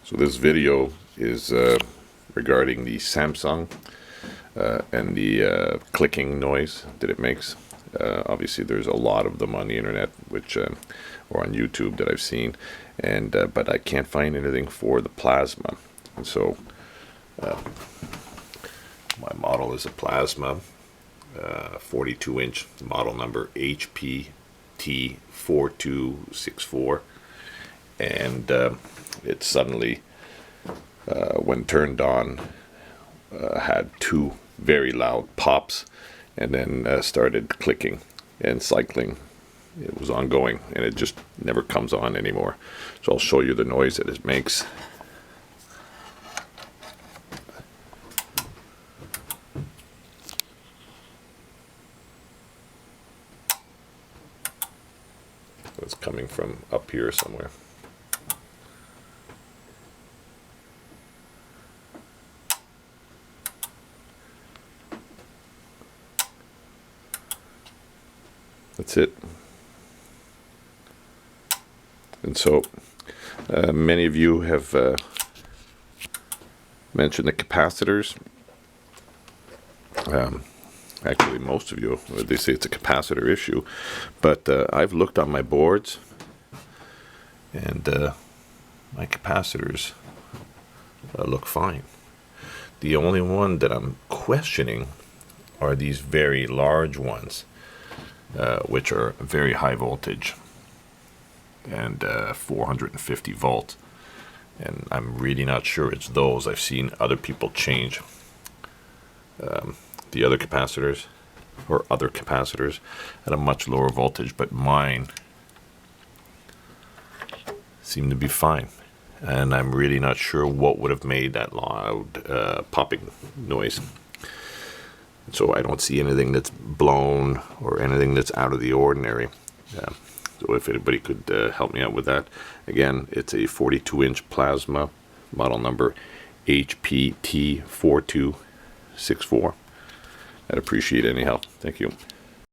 So this video is regarding the Samsung and the clicking noise that it makes. Obviously there's a lot of them on the internet, which or on YouTube that I've seen, and but I can't find anything for the plasma. And so my model is a plasma 42-inch, model number HP T4264, and it suddenly when turned on had two very loud pops, and then started clicking and cycling. It was ongoing, and it just never comes on anymore. So I'll show you the noise that it makes. It's coming from up here somewhere. That's it. And so many of you have mentioned the capacitors. Actually, most of you, they say it's a capacitor issue, but I've looked on my boards, and my capacitors look fine. The only one that I'm questioning are these very large ones, which are very high voltage and 450 volts, and I'm really not sure it's those. I've seen other people change the other capacitors or other capacitors at a much lower voltage, but mine seem to be fine, and I'm really not sure what would have made that loud popping noise. So I don't see anything that's blown or anything that's out of the ordinary. So if anybody could help me out with that. Again, it's a 42-inch plasma, model number HP T4264. I'd appreciate any help. Thank you.